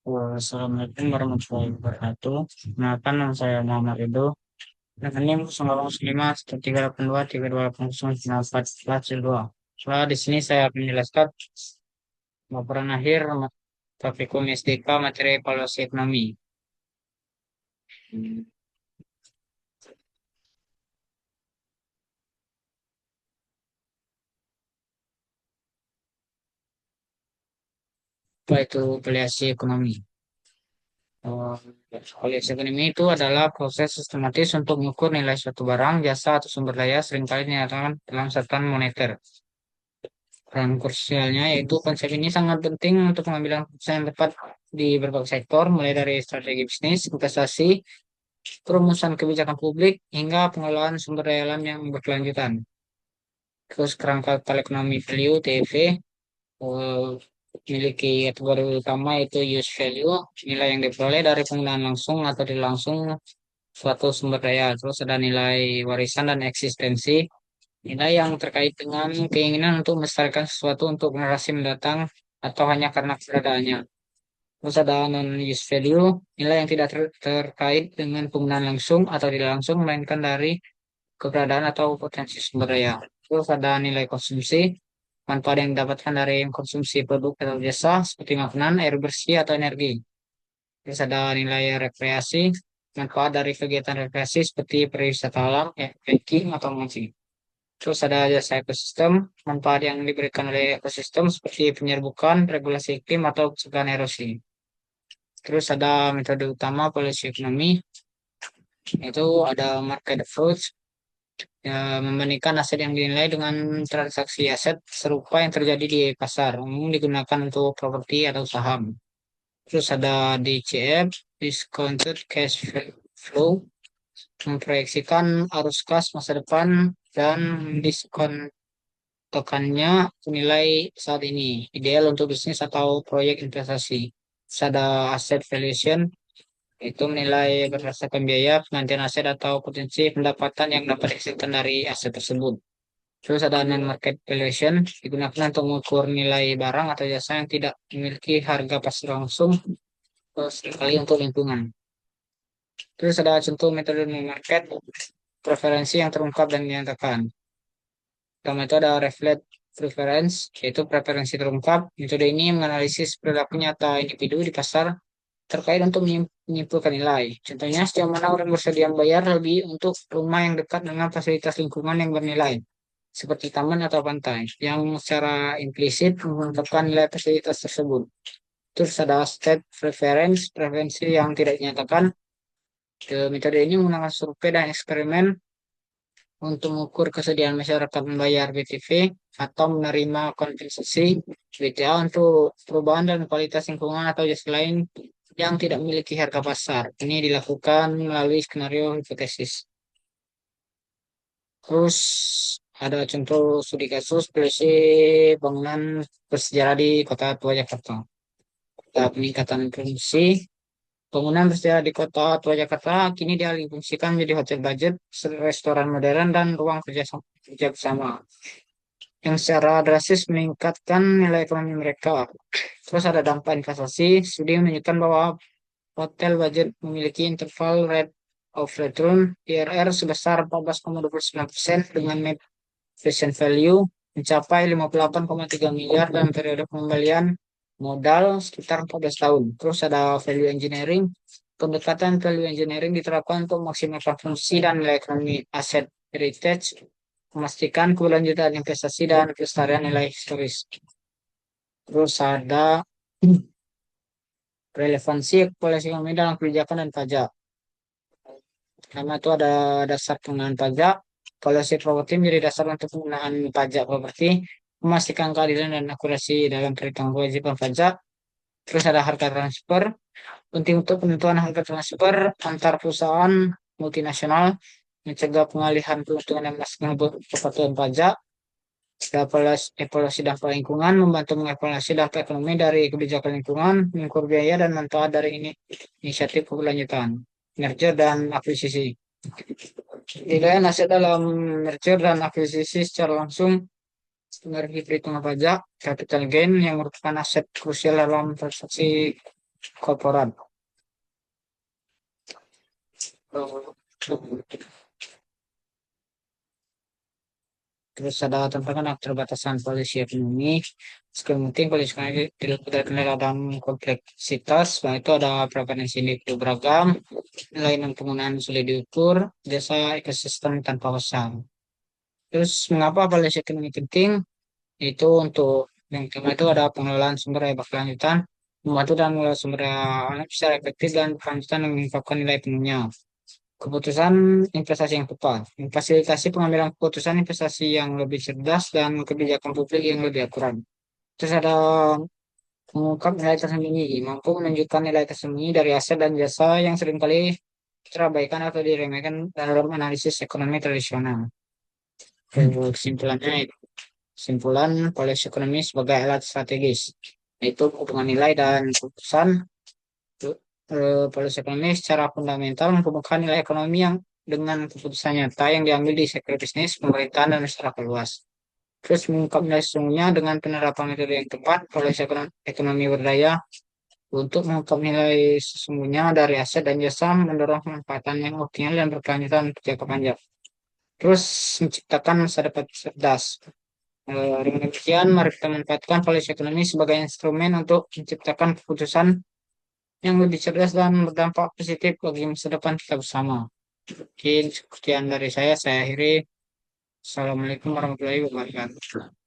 Assalamualaikum warahmatullahi wabarakatuh. Kenalkan nama saya Muhammad Ridho. Dengan NIM 0815 1380 3280 di sini saya akan menjelaskan laporan akhir praktikum SDK materi evaluasi ekonomi. Apa itu evaluasi ekonomi? Eh, Evaluasi ekonomi itu adalah proses sistematis untuk mengukur nilai suatu barang, jasa, atau sumber daya seringkali dinyatakan dalam satuan moneter. Peran krusialnya yaitu konsep ini sangat penting untuk mengambil keputusan yang tepat di berbagai sektor, mulai dari strategi bisnis, investasi, perumusan kebijakan publik, hingga pengelolaan sumber daya alam yang berkelanjutan. Terus kerangka ekonomi value (TEV) memiliki kategori utama yaitu use value, nilai yang diperoleh dari penggunaan langsung atau tidak langsung suatu sumber daya. Terus ada nilai warisan dan eksistensi, nilai yang terkait dengan keinginan untuk melestarikan sesuatu untuk generasi mendatang atau hanya karena keberadaannya. Terus ada non-use value, nilai yang tidak terkait dengan penggunaan langsung atau tidak langsung, melainkan dari keberadaan atau potensi sumber daya. Terus ada nilai konsumsi, manfaat yang didapatkan dari konsumsi produk atau jasa seperti makanan, air bersih, atau energi. Terus ada nilai rekreasi, manfaat dari kegiatan rekreasi seperti pariwisata alam, hiking, atau mancing. Terus ada jasa ekosistem, manfaat yang diberikan oleh ekosistem seperti penyerbukan, regulasi iklim, atau pencegahan erosi. Terus ada metode utama polisi ekonomi, itu ada market approach, membandingkan aset yang dinilai dengan transaksi aset serupa yang terjadi di pasar, umum digunakan untuk properti atau saham. Terus ada DCF, discounted cash flow, memproyeksikan arus kas masa depan dan diskon tekannya nilai saat ini, ideal untuk bisnis atau proyek investasi. Terus ada asset valuation, itu menilai berdasarkan biaya penggantian aset atau potensi pendapatan yang dapat dihasilkan dari aset tersebut. Terus ada non-market valuation, digunakan untuk mengukur nilai barang atau jasa yang tidak memiliki harga pasar langsung, sekali untuk lingkungan. Terus ada contoh metode non-market, preferensi yang terungkap dan dinyatakan. Pertama itu ada reflect preference, yaitu preferensi terungkap. Metode ini menganalisis perilaku nyata individu di pasar terkait untuk menyimpulkan nilai. Contohnya, sejauh mana orang bersedia membayar lebih untuk rumah yang dekat dengan fasilitas lingkungan yang bernilai, seperti taman atau pantai, yang secara implisit mengungkapkan nilai fasilitas tersebut. Terus ada state preference, preferensi yang tidak dinyatakan. Metode ini menggunakan survei dan eksperimen untuk mengukur kesediaan masyarakat membayar BTV atau menerima kompensasi BTA untuk perubahan dan kualitas lingkungan atau jasa lain yang tidak memiliki harga pasar. Ini dilakukan melalui skenario hipotesis. Terus ada contoh studi kasus polisi bangunan bersejarah di Kota Tua Jakarta. Peningkatan produksi bangunan bersejarah di Kota Tua Jakarta kini dialih fungsikan menjadi hotel budget, restoran modern, dan ruang kerja bersama yang secara drastis meningkatkan nilai ekonomi mereka. Terus ada dampak investasi. Studi menunjukkan bahwa hotel budget memiliki interval rate of return IRR sebesar 14,29% dengan net present value mencapai 58,3 miliar dalam periode pengembalian modal sekitar 14 tahun. Terus ada value engineering. Pendekatan value engineering diterapkan untuk memaksimalkan fungsi dan nilai ekonomi aset heritage, memastikan keberlanjutan investasi dan kelestarian nilai historis. Terus ada relevansi polisi ekonomi dalam kebijakan dan pajak. Pertama itu ada dasar penggunaan pajak. Polisi properti menjadi dasar untuk penggunaan pajak properti, memastikan keadilan dan akurasi dalam perhitungan kewajiban pajak. Terus ada harga transfer, penting untuk penentuan harga transfer antar perusahaan multinasional, mencegah pengalihan keuntungan yang masuk kepatuhan pajak. Evaluasi dampak lingkungan, membantu mengevaluasi dampak ekonomi dari kebijakan lingkungan, mengukur biaya dan manfaat dari inisiatif keberlanjutan, merger dan akuisisi. Nilai aset dalam merger dan akuisisi secara langsung dari perhitungan pajak, capital gain yang merupakan aset krusial dalam transaksi korporat. Terus ada tentang keterbatasan polisi ekonomi. Skill penting polisi ekonomi tidak terkendala dalam kompleksitas. Nah, itu ada preferensi individu beragam, nilai dan penggunaan sulit diukur, jasa ekosistem tanpa pesan. Terus mengapa polisi ekonomi penting? Itu untuk yang pertama itu ada pengelolaan sumber daya berkelanjutan, membantu dan mengelola sumber daya alam secara efektif dan berkelanjutan yang mengungkapkan nilai penuhnya. Keputusan investasi yang tepat, memfasilitasi pengambilan keputusan investasi yang lebih cerdas dan kebijakan publik yang lebih akurat. Terus ada mengungkap nilai tersembunyi, mampu menunjukkan nilai tersembunyi dari aset dan jasa yang seringkali terabaikan atau diremehkan dalam analisis ekonomi tradisional. Kesimpulannya itu, kesimpulan polisi ekonomi sebagai alat strategis, yaitu hubungan nilai dan keputusan. Polisi ekonomi secara fundamental menghubungkan nilai ekonomi yang dengan keputusan nyata yang diambil di sektor bisnis, pemerintahan, dan masyarakat luas. Terus mengungkap nilai sesungguhnya dengan penerapan metode yang tepat, polisi ekonomi berdaya untuk mengungkap nilai sesungguhnya dari aset dan jasa, mendorong pemanfaatan yang optimal dan berkelanjutan untuk jangka panjang. Terus menciptakan masa depan cerdas. Dengan demikian, mari kita manfaatkan polisi ekonomi sebagai instrumen untuk menciptakan keputusan yang lebih cerdas dan berdampak positif bagi masa depan kita bersama. Mungkin sekian dari saya akhiri. Assalamualaikum warahmatullahi wabarakatuh.